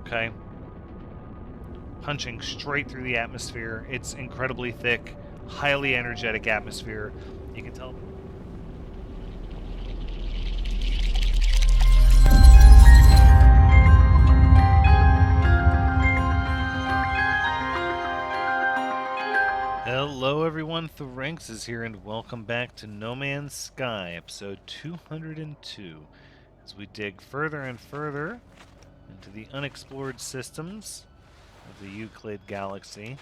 Okay. Punching straight through the atmosphere. It's incredibly thick, highly energetic atmosphere. You can tell. Hello everyone, Thranxes here, and welcome back to No Man's Sky, episode 202, as we dig further and further into the unexplored systems of the Euclid Galaxy,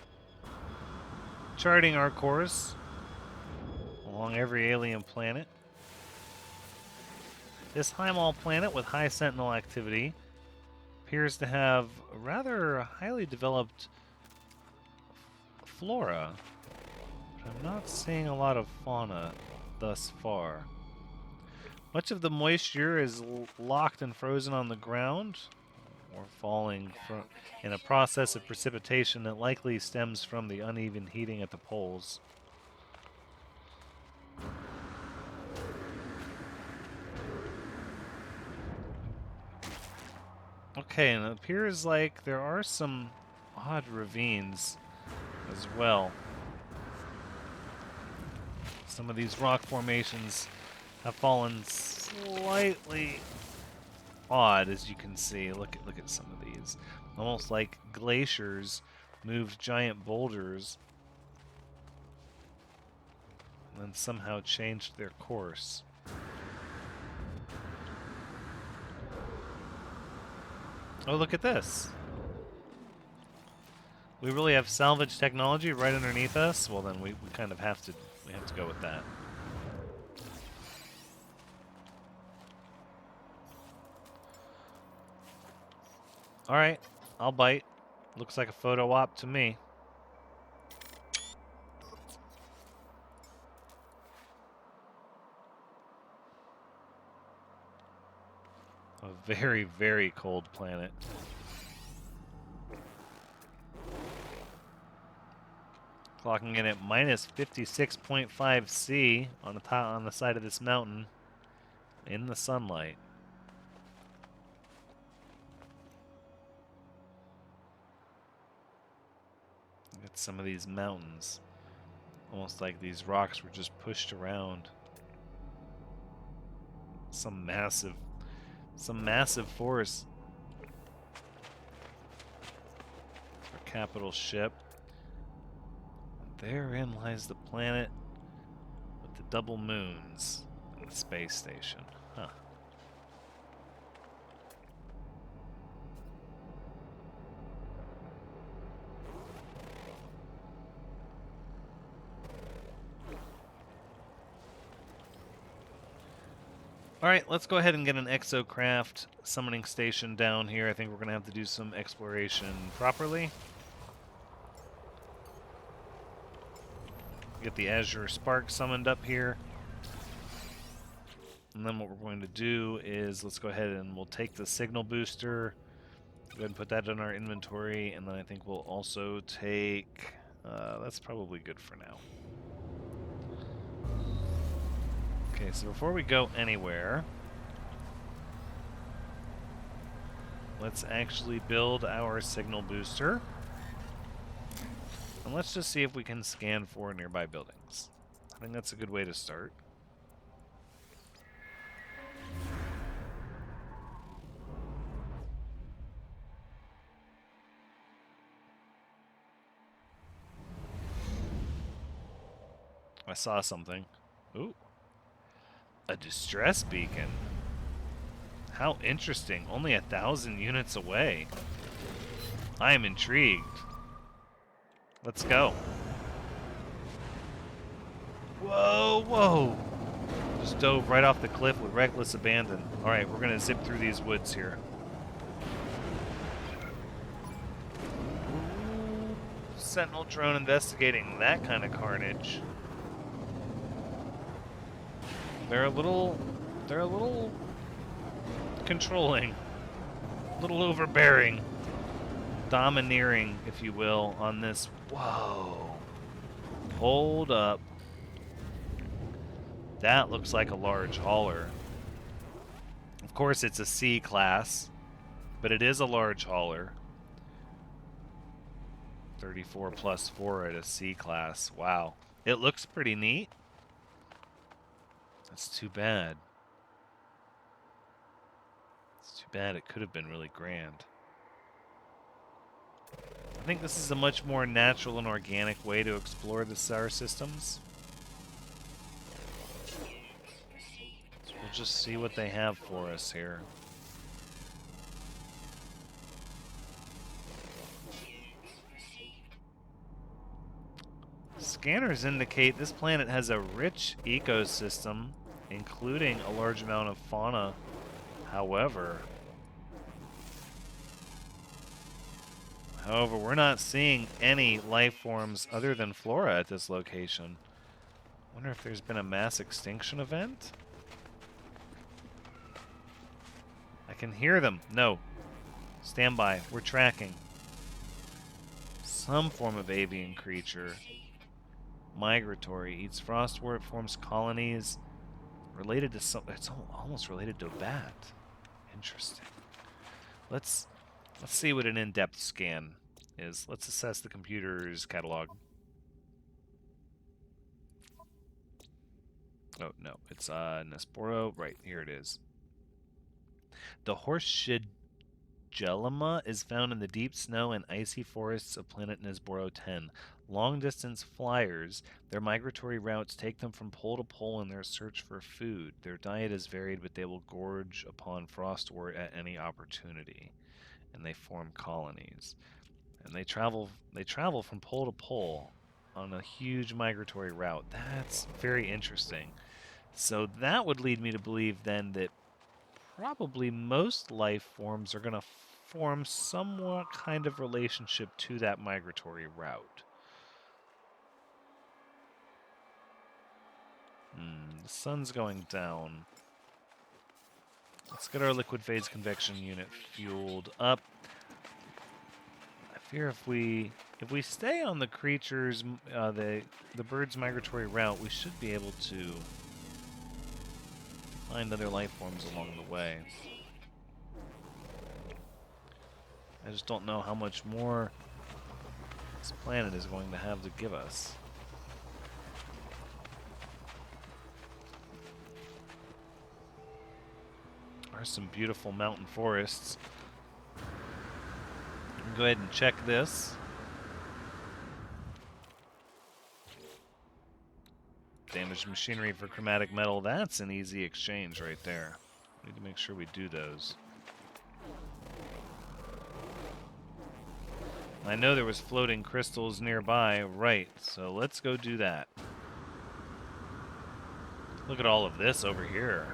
charting our course along every alien planet. This Highmall planet with high Sentinel activity appears to have a rather highly developed flora. I'm not seeing a lot of fauna thus far. Much of the moisture is locked and frozen on the ground, or falling in a process of precipitation that likely stems from the uneven heating at the poles. Okay, and it appears like there are some odd ravines as well. Some of these rock formations have fallen slightly odd, as you can see. Look at some of these. Almost like glaciers moved giant boulders and then somehow changed their course. Oh, look at this. We really have salvage technology right underneath us? Well, then we kind of have to go with that. Alright, I'll bite. Looks like a photo op to me. A very, very cold planet. Clocking in at minus 56.5 C on the side of this mountain in the sunlight. Look at some of these mountains. Almost like these rocks were just pushed around. Some massive force. Our capital ship. Therein lies the planet with the double moons and the space station. Huh. Alright, let's go ahead and get an exocraft summoning station down here. I think we're going to have to do some exploration properly. Get the Azure Spark summoned up here. And then what we're going to do is let's go ahead and we'll take the signal booster. Go ahead and put that in our inventory. And then I think we'll also take... that's probably good for now. Okay, so before we go anywhere, let's actually build our signal booster. And let's just see if we can scan for nearby buildings. I think that's a good way to start. I saw something. Ooh. A distress beacon. How interesting. Only 1,000 units away. I am intrigued. Let's go. Whoa, whoa. Just dove right off the cliff with reckless abandon. Alright, we're going to zip through these woods here. Sentinel drone investigating that kind of carnage. They're a little controlling, a little overbearing, domineering, if you will, on this. Whoa. Hold up. That looks like a large hauler. Of course, it's a C class. But it is a large hauler. 34 plus 4 at a C class. Wow. It looks pretty neat. That's too bad. It's too bad. It could have been really grand. I think this is a much more natural and organic way to explore the star systems. So we'll just see what they have for us here. Scanners indicate this planet has a rich ecosystem, including a large amount of fauna. However, we're not seeing any life forms other than flora at this location. Wonder if there's been a mass extinction event? I can hear them. No. Stand by. We're tracking. Some form of avian creature. Migratory. Eats frostwort, forms colonies. Related to some... It's almost related to a bat. Interesting. Let's see what an in-depth scan is. Let's assess the computer's catalog. Oh, no. It's Nesporo. Right, here it is. The Horseshigellima is found in the deep snow and icy forests of planet Nesboro 10. Long-distance flyers, their migratory routes take them from pole to pole in their search for food. Their diet is varied, but they will gorge upon frostwort at any opportunity. And they form colonies. And they travel from pole to pole on a huge migratory route. That's very interesting. So that would lead me to believe then that probably most life forms are going to form somewhat kind of relationship to that migratory route. The sun's going down. Let's get our liquid phase convection unit fueled up. I fear if we stay on the creatures, the bird's migratory route, we should be able to find other life forms along the way. I just don't know how much more this planet is going to have to give us. There are some beautiful mountain forests. Go ahead and check this. Damaged machinery for chromatic metal. That's an easy exchange right there. Need to make sure we do those. I know there was floating crystals nearby. Right, so let's go do that. Look at all of this over here.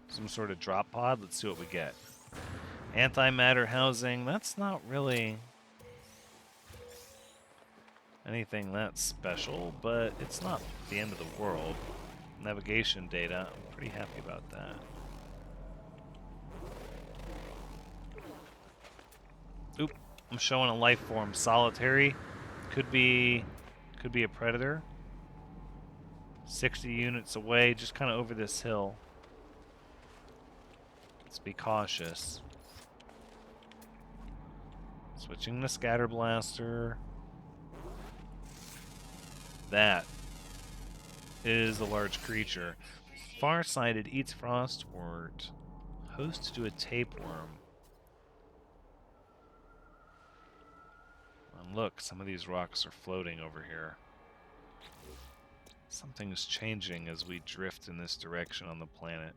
Some sort of drop pod. Let's see what we get. Antimatter housing. That's not really anything that special, but it's not the end of the world. Navigation data. I'm pretty happy about that. Oop. I'm showing a life form. Solitary. Could be a predator. 60 units away, just kind of over this hill. Let's be cautious. Switching the scatter blaster. That is a large creature. Farsighted, eats frostwort. Host to a tapeworm. And look, some of these rocks are floating over here. Something is changing as we drift in this direction on the planet.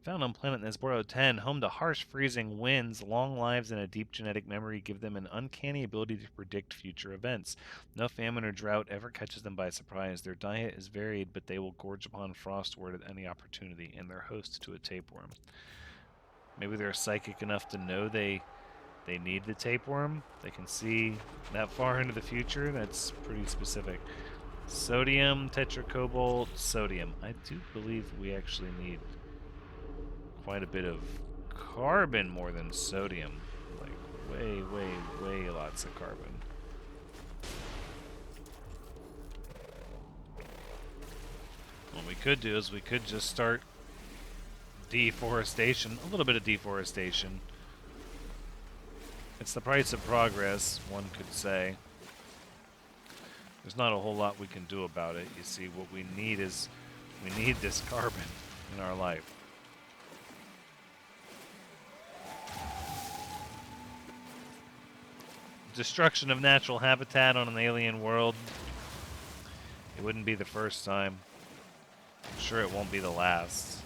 Found on planet Nesboro 10, home to harsh freezing winds, long lives, and a deep genetic memory give them an uncanny ability to predict future events. No famine or drought ever catches them by surprise. Their diet is varied, but they will gorge upon frostwort at any opportunity, and they're host to a tapeworm. Maybe they're psychic enough to know they need the tapeworm. They can see that far into the future. That's pretty specific. Sodium, tetracobalt, sodium. I do believe we actually need quite a bit of carbon more than sodium. Like way lots of carbon. What we could do is we could just start Deforestation. A little bit of deforestation. It's the price of progress, one could say. There's not a whole lot we can do about it. You see, what we need is, we need this carbon in our life. Destruction of natural habitat on an alien world. It wouldn't be the first time. I'm sure it won't be the last.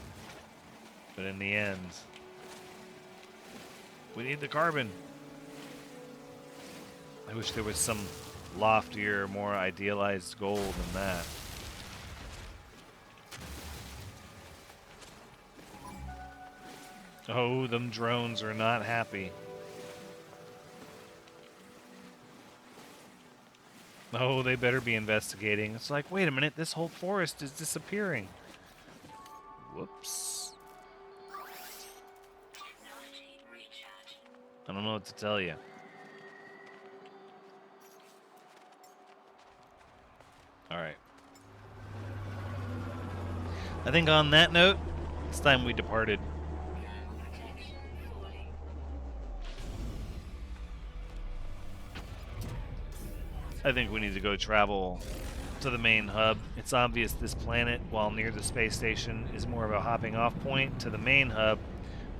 But in the end, we need the carbon. I wish there was some loftier, more idealized goal than that. Oh, them drones are not happy. Oh, they better be investigating. It's like, wait a minute, this whole forest is disappearing. Whoops. I don't know what to tell you. Alright. I think on that note, it's time we departed. I think we need to go travel to the main hub. It's obvious this planet, while near the space station, is more of a hopping off point to the main hub,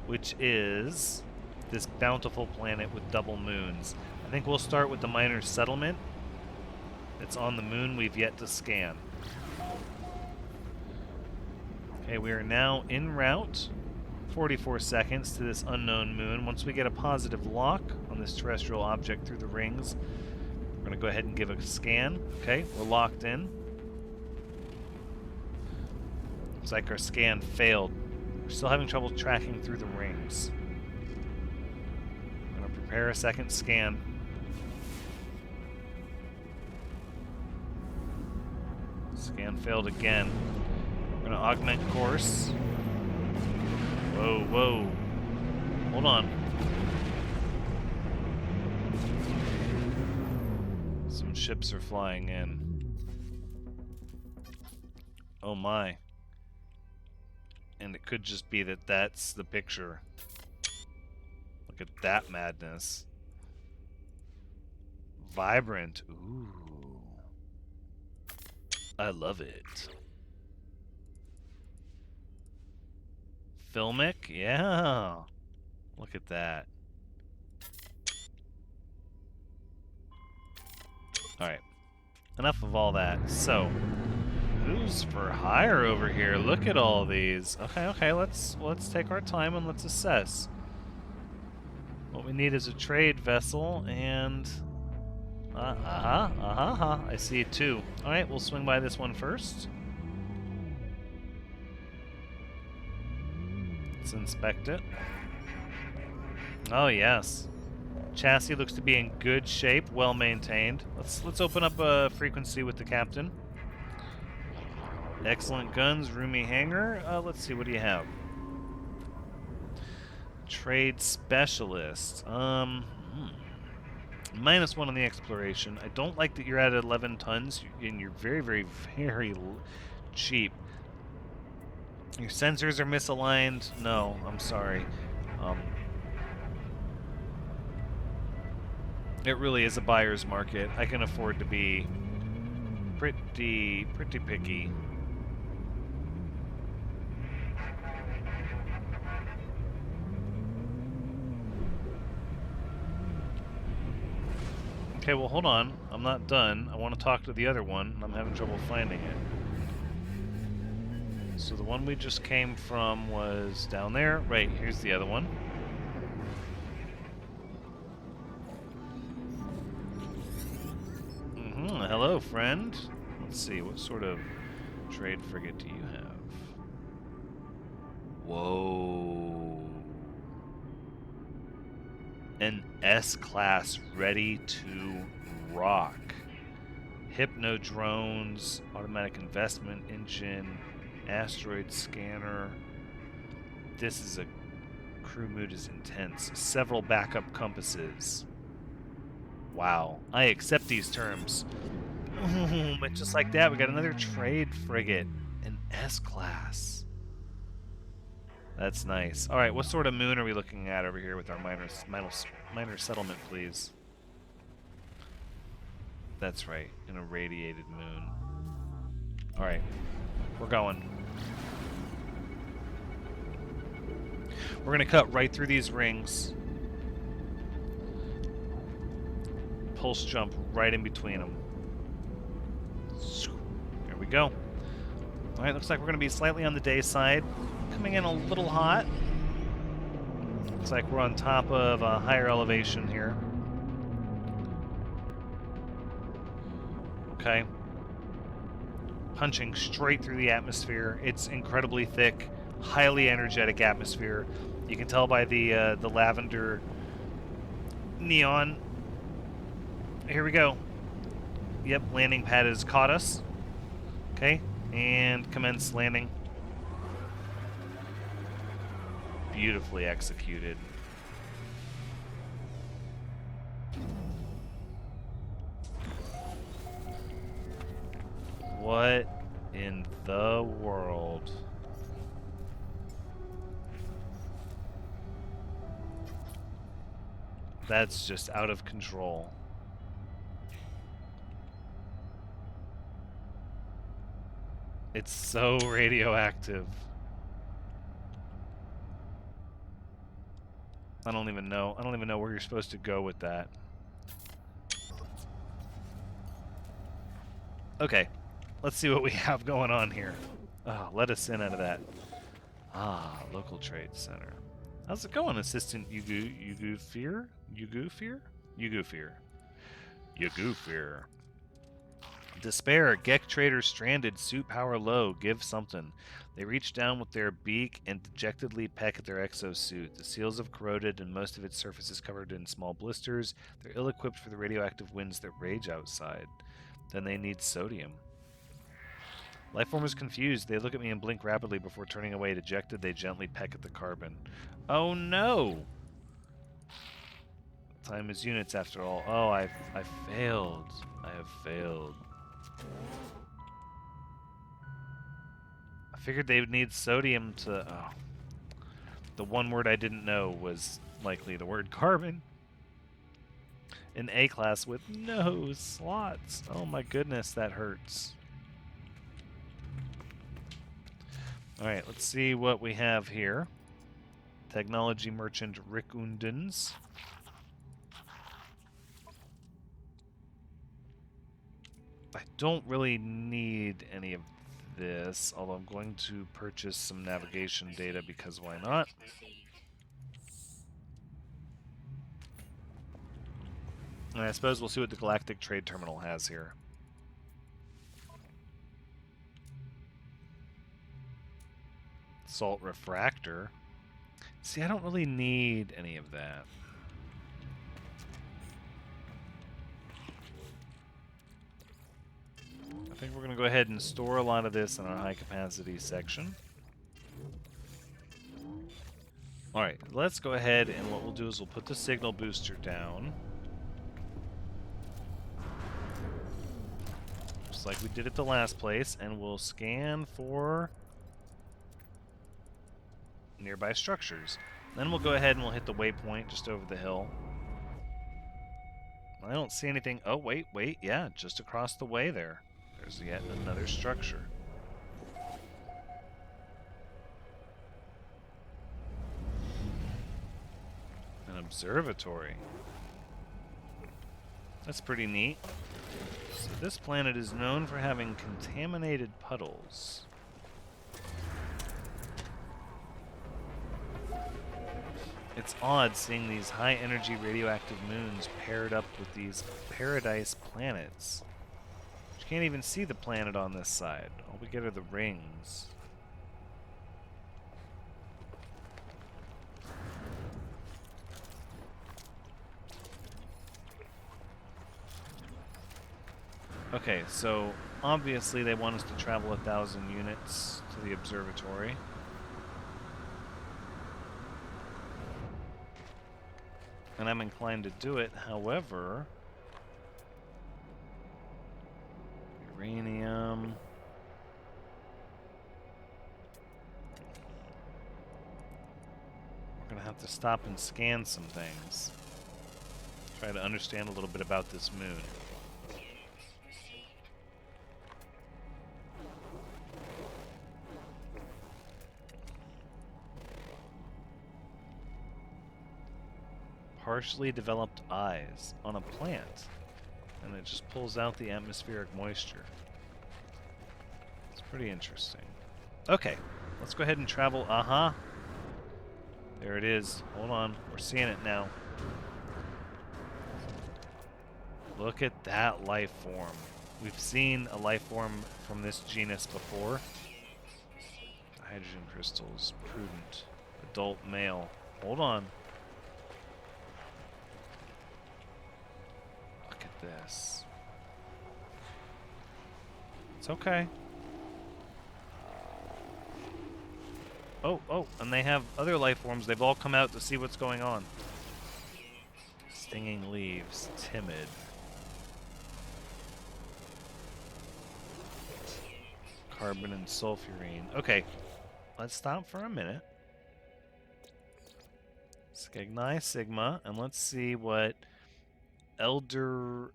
which is this bountiful planet with double moons. I think we'll start with the minor settlement. It's on the moon we've yet to scan. Okay, we are now en route. 44 seconds to this unknown moon. Once we get a positive lock on this terrestrial object through the rings, we're going to go ahead and give a scan. Okay, we're locked in. Looks like our scan failed. We're still having trouble tracking through the rings. I'm going to prepare a second scan. Scan failed again. We're going to augment course. Whoa, whoa. Hold on. Some ships are flying in. Oh my. And it could just be that that's the picture. Look at that madness. Vibrant. Ooh. I love it. Filmic? Yeah. Look at that. Alright. Enough of all that. So, who's for hire over here? Look at all these. Okay, let's take our time and let's assess. What we need is a trade vessel and I see two. Alright, we'll swing by this one first. Let's inspect it. Oh yes. Chassis looks to be in good shape, well maintained. Let's open up a frequency with the captain. Excellent guns, roomy hangar. Let's see, what do you have? Trade specialist. -1 on the exploration. I don't like that you're at 11 tons and you're very, very, very cheap. Your sensors are misaligned. No, I'm sorry. It really is a buyer's market. I can afford to be pretty picky. Okay, well, hold on. I'm not done. I want to talk to the other one, and I'm having trouble finding it. So the one we just came from was down there. Right, here's the other one. Hello, friend. Let's see, what sort of trade frigate do you have? Whoa. An S-class ready to rock. Hypno drones, automatic investment engine, asteroid scanner. This is a crew mood is intense. Several backup compasses. Wow. I accept these terms. But just like that, we got another trade frigate. An S-class. That's nice. All right, what sort of moon are we looking at over here with our minor settlement, please? That's right, an irradiated moon. All right, we're going. We're going to cut right through these rings. Pulse jump right in between them. There we go. All right, looks like we're going to be slightly on the day side. Coming in a little hot. Looks like we're on top of a higher elevation here. Okay. Punching straight through the atmosphere. It's incredibly thick, highly energetic atmosphere. You can tell by the lavender neon. Here we go. Yep, landing pad has caught us. Okay, and commence landing. Beautifully executed. What in the world? That's just out of control. It's so radioactive. I don't even know. I don't even know where you're supposed to go with that. Okay, let's see what we have going on here. Oh, let us in out of that. Ah, local trade center. How's it going, Assistant Yugufir? Yugufir. Despair. Gek trader stranded. Suit power low. Give something. They reach down with their beak and dejectedly peck at their exosuit. The seals have corroded and most of its surface is covered in small blisters. They're ill-equipped for the radioactive winds that rage outside. Then they need sodium. Lifeform is confused. They look at me and blink rapidly before turning away. Dejected, they gently peck at the carbon. Oh no! Time is units after all. Oh, I failed. I have failed. I figured they would need sodium to... Oh. The one word I didn't know was likely the word carbon. An A class with no slots. Oh my goodness, that hurts. Alright, let's see what we have here. Technology Merchant Rick Undens. I don't really need any of this, although I'm going to purchase some navigation data because why not? And I suppose we'll see what the Galactic Trade Terminal has here. Salt Refractor. See, I don't really need any of that. I think we're going to go ahead and store a lot of this in our high-capacity section. Alright, let's go ahead and what we'll do is we'll put the signal booster down. Just like we did at the last place, and we'll scan for nearby structures. Then we'll go ahead and we'll hit the waypoint just over the hill. I don't see anything. Oh, wait, yeah, just across the way there. There's yet another structure. An observatory. That's pretty neat. So this planet is known for having contaminated puddles. It's odd seeing these high-energy radioactive moons paired up with these paradise planets. You can't even see the planet on this side. All we get are the rings. Okay, so obviously they want us to travel 1,000 units to the observatory. And I'm inclined to do it, however... Uranium... have to stop and scan some things. Try to understand a little bit about this moon. Partially developed eyes on a plant, and it just pulls out the atmospheric moisture. It's pretty interesting. Okay, let's go ahead and travel. There it is. Hold on, we're seeing it now. Look at that life form. We've seen a life form from this genus before. Hydrogen crystals, prudent, adult male. Hold on. Look at this. It's okay. Oh, and they have other life forms. They've all come out to see what's going on. Stinging leaves, timid. Carbon and sulfurine. Okay, let's stop for a minute. Skegni Sigma, and let's see what Eldererica?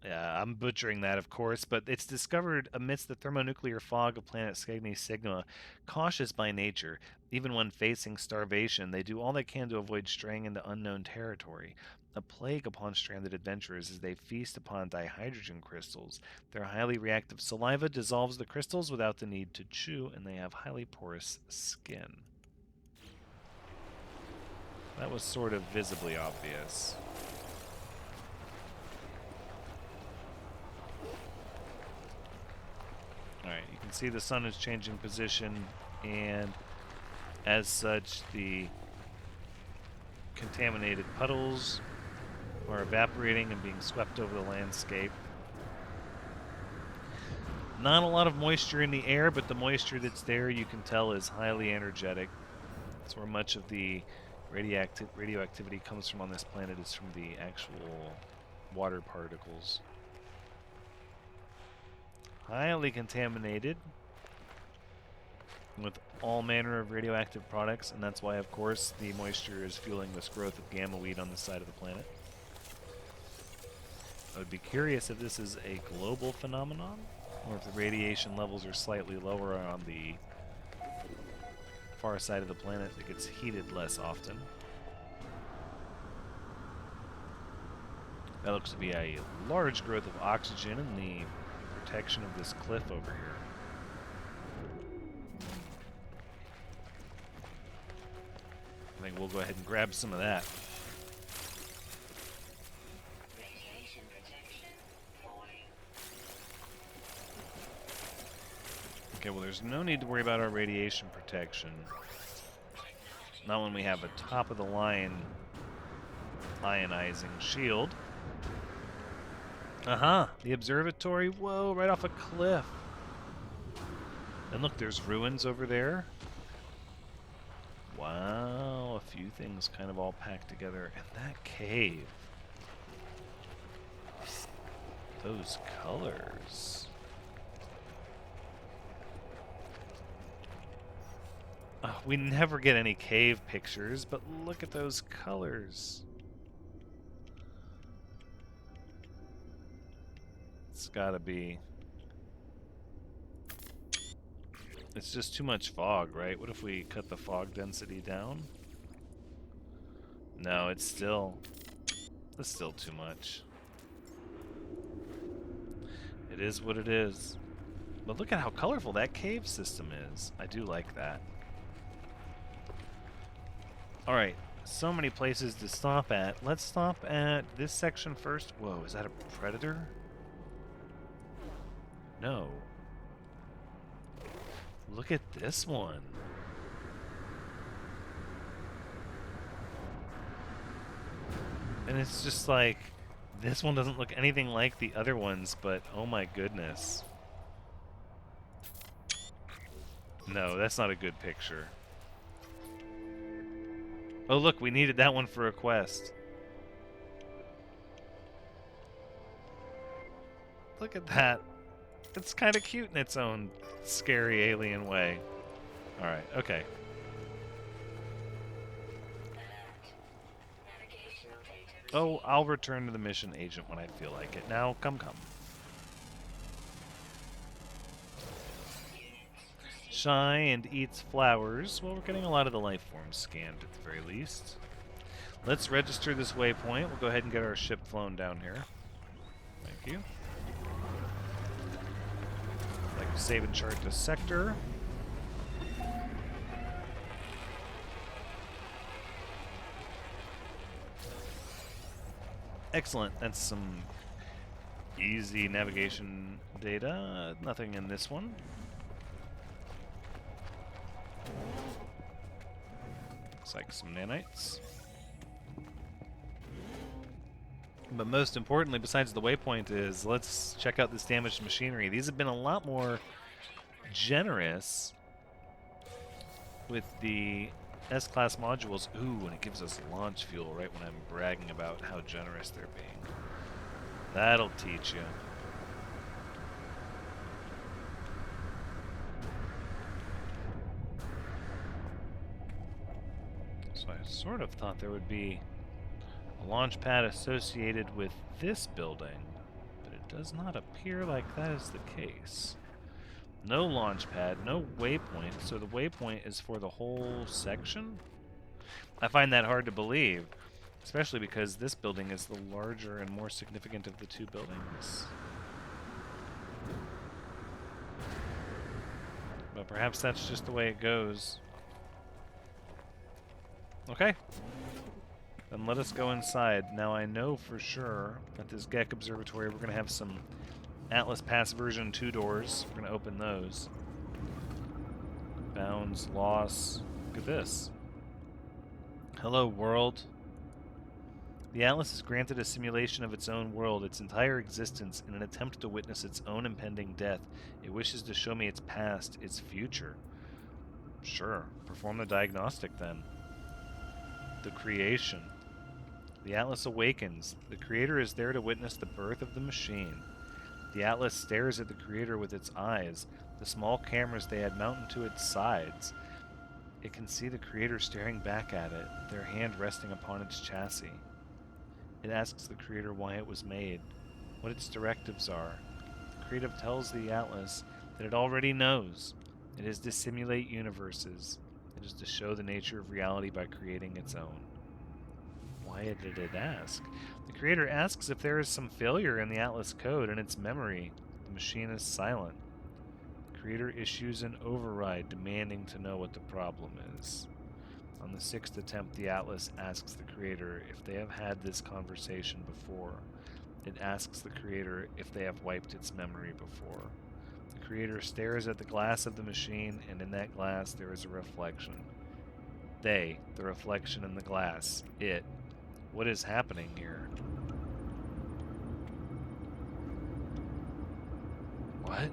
Yeah, I'm butchering that, of course, but it's discovered amidst the thermonuclear fog of planet Skegni Sigma. Cautious by nature, even when facing starvation, they do all they can to avoid straying into unknown territory. A plague upon stranded adventurers as they feast upon dihydrogen crystals. Their highly reactive saliva dissolves the crystals without the need to chew, and they have highly porous skin. That was sort of visibly obvious. Alright, you can see the sun is changing position, and as such, the contaminated puddles are evaporating and being swept over the landscape. Not a lot of moisture in the air, but the moisture that's there, you can tell, is highly energetic. That's where much of the radioactivity comes from on this planet, is from the actual water particles. Highly contaminated with all manner of radioactive products, and that's why, of course, the moisture is fueling this growth of gamma weed on the side of the planet. I would be curious if this is a global phenomenon, or if the radiation levels are slightly lower on the far side of the planet that gets heated less often. That looks to be a large growth of oxygen in the protection of this cliff over here. I think we'll go ahead and grab some of that. Okay, well, there's no need to worry about our radiation protection. Not when we have a top-of-the-line ionizing shield. The observatory. Whoa, right off a cliff. And look, there's ruins over there. Wow, a few things kind of all packed together. And that cave. Those colors. We never get any cave pictures, but look at those colors. It's gotta be... It's just too much fog, right? What if we cut the fog density down? No, it's still too much. It is what it is. But look at how colorful that cave system is. I do like that. Alright, so many places to stop at. Let's stop at this section first. Whoa, is that a predator? No. Look at this one. And it's just like, this one doesn't look anything like the other ones, but oh my goodness. No, that's not a good picture. Oh look, we needed that one for a quest. Look at that. It's kind of cute in its own scary alien way. Alright, okay. Oh, I'll return to the mission agent when I feel like it. Now, come. Shy and eats flowers. Well, we're getting a lot of the life forms scanned at the very least. Let's register this waypoint. We'll go ahead and get our ship flown down here. Thank you. Like to save and chart the sector. Excellent. That's some easy navigation data. Nothing in this one. Looks like some nanites. But most importantly, besides the waypoint, is let's check out this damaged machinery. These have been a lot more generous with the S-Class modules. Ooh, and it gives us launch fuel right when I'm bragging about how generous they're being. That'll teach you. So I sort of thought there would be a launch pad associated with this building, but it does not appear like that is the case. No launch pad, no waypoint, so the waypoint is for the whole section? I find that hard to believe, especially because this building is the larger and more significant of the two buildings. But perhaps that's just the way it goes. Okay. Then let us go inside. Now I know for sure at this Gek Observatory we're going to have some Atlas Pass version 2 doors. We're going to open those. Bounds, loss. Look at this. Hello, world. The Atlas is granted a simulation of its own world, its entire existence, in an attempt to witness its own impending death. It wishes to show me its past, its future. Sure. Perform the diagnostic then. The creation. The Atlas awakens. The Creator is there to witness the birth of the machine. The Atlas stares at the Creator with its eyes, the small cameras they had mounted to its sides. It can see the Creator staring back at it, their hand resting upon its chassis. It asks the Creator why it was made, what its directives are. The Creator tells the Atlas that it already knows. It is to simulate universes. It is to show the nature of reality by creating its own. Why did it ask? The Creator asks if there is some failure in the Atlas code and its memory. The machine is silent. The Creator issues an override demanding to know what the problem is. On the 6th attempt, the Atlas asks the Creator if they have had this conversation before. It asks the Creator if they have wiped its memory before. The Creator stares at the glass of the machine, and in that glass there is a reflection. They, the reflection in the glass. It. What is happening here? What?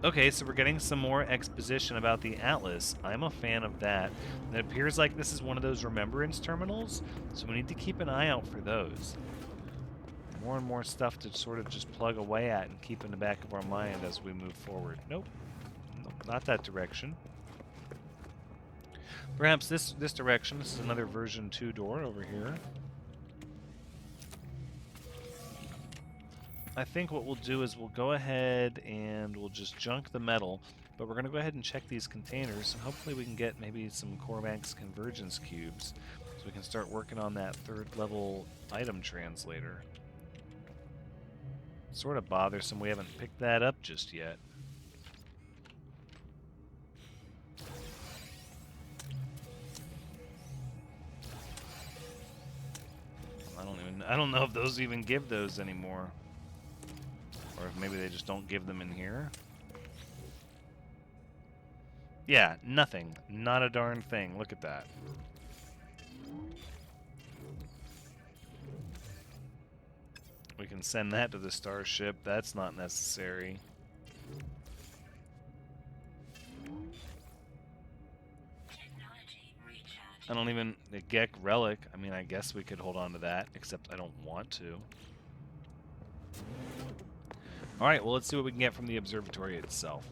Okay, so we're getting some more exposition about the Atlas. I'm a fan of that. And it appears like this is one of those remembrance terminals, so we need to keep an eye out for those. More and more stuff to sort of just plug away at and keep in the back of our mind as we move forward. Nope. Nope, not that direction. Perhaps this direction. This is another version 2 door over here. I think what we'll do is we'll go ahead and we'll just junk the metal, but we're going to go ahead and check these containers, and hopefully we can get maybe some Corvax convergence cubes so we can start working on that 3rd level item translator. Sort of bothersome we haven't picked that up just yet. I don't know if those even give those anymore. Or if maybe they just don't give them in here. Yeah, nothing. Not a darn thing. Look at that. We can send that to the starship. That's not necessary. I don't even... The Gek relic. I mean, I guess we could hold on to that, except I don't want to. Alright, well, let's see what we can get from the observatory itself.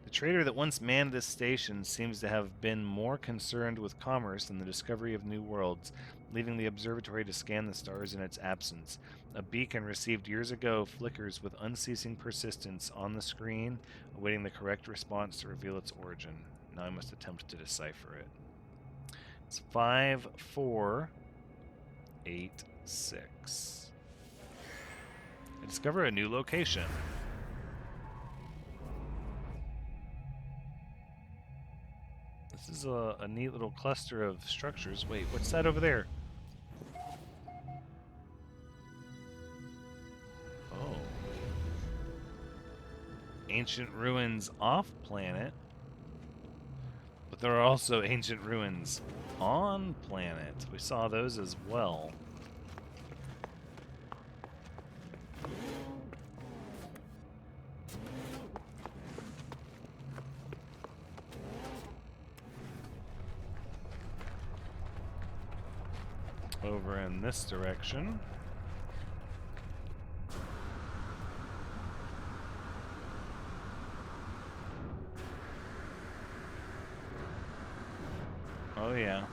The trader that once manned this station seems to have been more concerned with commerce than the discovery of new worlds, leaving the observatory to scan the stars in its absence. A beacon received years ago flickers with unceasing persistence on the screen, awaiting the correct response to reveal its origin. Now I must attempt to decipher it. It's 5486. I discover a new location. This is a neat little cluster of structures. Wait, what's that over there? Oh. Ancient ruins off planet. But there are also ancient ruins on planet. We saw those as well. Over in this direction. Oh yeah.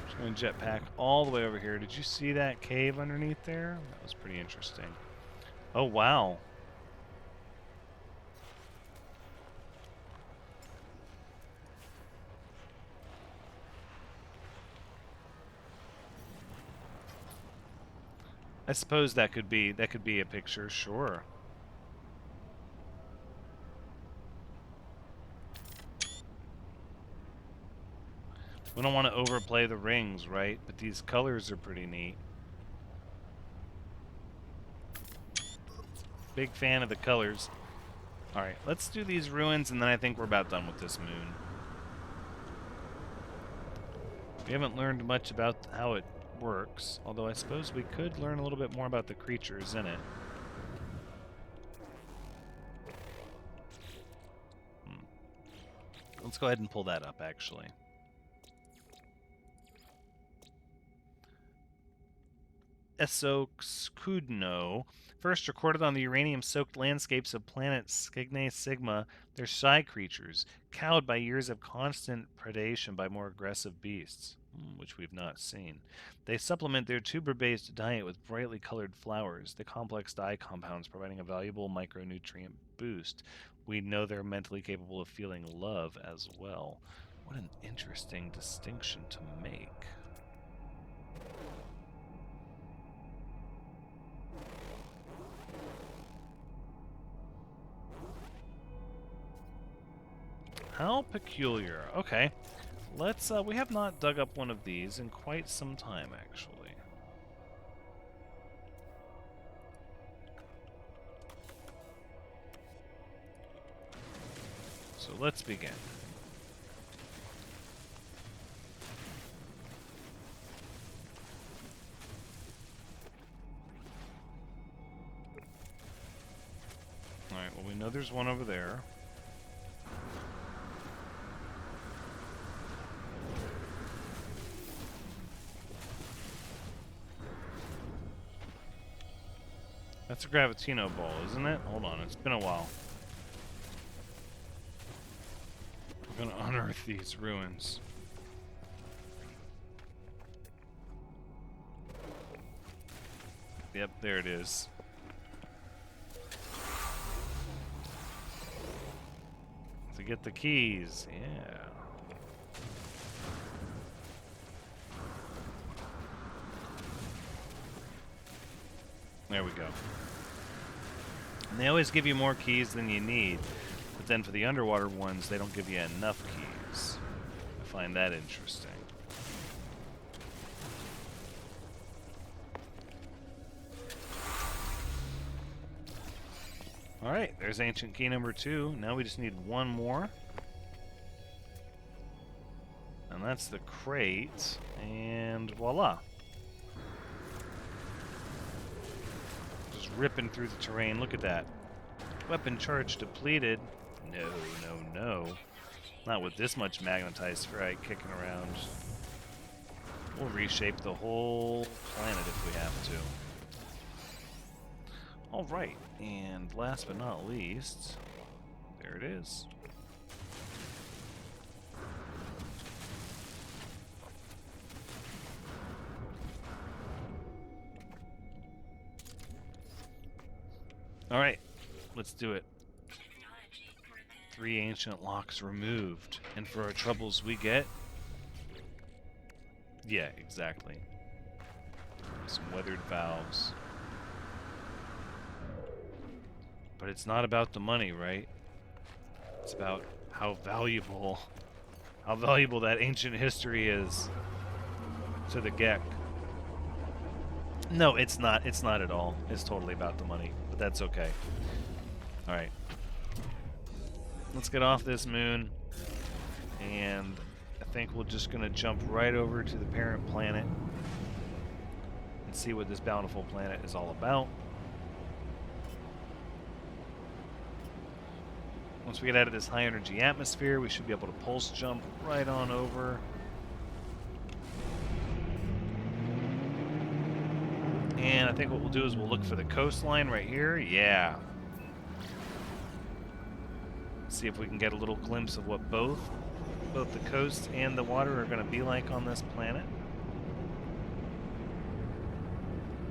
Just going to jetpack all the way over here. Did you see that cave underneath there? That was pretty interesting. Oh wow. I suppose that could be a picture, sure. We don't want to overplay the rings, right? But these colors are pretty neat. Big fan of the colors. Alright, let's do these ruins, and then I think we're about done with this moon. We haven't learned much about how it works, although I suppose we could learn a little bit more about the creatures in it. Let's go ahead and pull that up, actually. Esokskudno, first recorded on the uranium-soaked landscapes of planet Skygne Sigma, they're shy creatures, cowed by years of constant predation by more aggressive beasts, which we've not seen. They supplement their tuber-based diet with brightly colored flowers, the complex dye compounds providing a valuable micronutrient boost. We know they're mentally capable of feeling love as well. What an interesting distinction to make. How peculiar. Okay. Let's, we have not dug up one of these in quite some time, actually. So let's begin. Alright, well we know there's one over there. That's a Gravitino ball, isn't it? Hold on, it's been a while. We're gonna unearth these ruins. Yep, there it is. To get the keys, yeah. There we go. And they always give you more keys than you need, but then for the underwater ones, they don't give you enough keys. I find that interesting. Alright, there's ancient key number 2. Now we just need one more. And that's the crate. And voila. Just ripping through the terrain. Look at that. Weapon charge depleted. No, no, no. Not with this much magnetized ferrite kicking around. We'll reshape the whole planet if we have to. Alright, and last but not least, There it is. Alright, let's do it. 3 ancient locks removed. And for our troubles we get... Yeah, exactly. Some weathered valves. But it's not about the money, right? It's about how valuable that ancient history is to the Gek. No, it's not. It's not at all. It's totally about the money, but that's okay. All right. Let's get off this moon, and I think we're just going to jump right over to the parent planet and see what this bountiful planet is all about. Once we get out of this high energy atmosphere, we should be able to pulse jump right on over. And I think what we'll do is we'll look for the coastline right here. Yeah. See if we can get a little glimpse of what both the coast and the water are going to be like on this planet.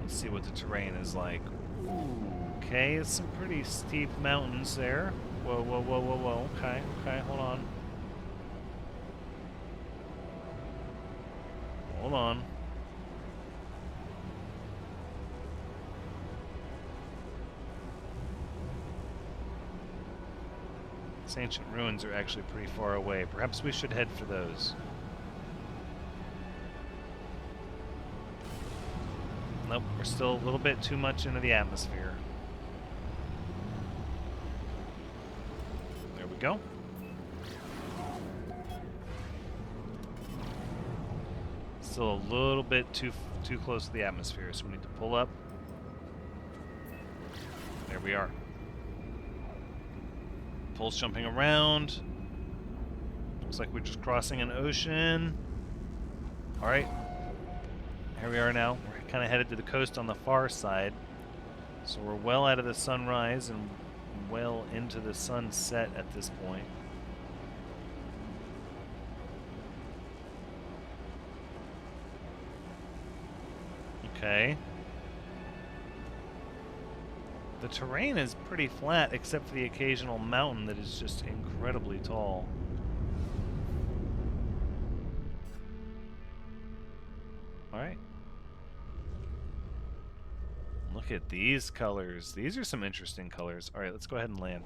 Let's see what the terrain is like. Ooh, okay, it's some pretty steep mountains there. Whoa, whoa, whoa, whoa, whoa. Okay, okay, hold on. Hold on. These ancient ruins are actually pretty far away. Perhaps we should head for those. Nope, we're still a little bit too much into the atmosphere. There we go. Still a little bit too close to the atmosphere, so we need to pull up. There we are. Pulse jumping around. Looks like we're just crossing an ocean. Alright. Here we are now. We're kind of headed to the coast on the far side. So we're well out of the sunrise and well into the sunset at this point. Okay. The terrain is pretty flat except for the occasional mountain that is just incredibly tall. Alright. Look at these colors. These are some interesting colors. Alright, let's go ahead and land.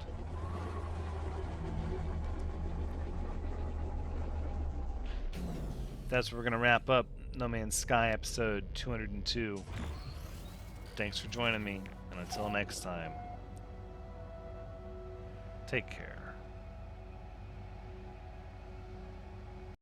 That's where we're going to wrap up No Man's Sky episode 202. Thanks for joining me, and until next time, take care.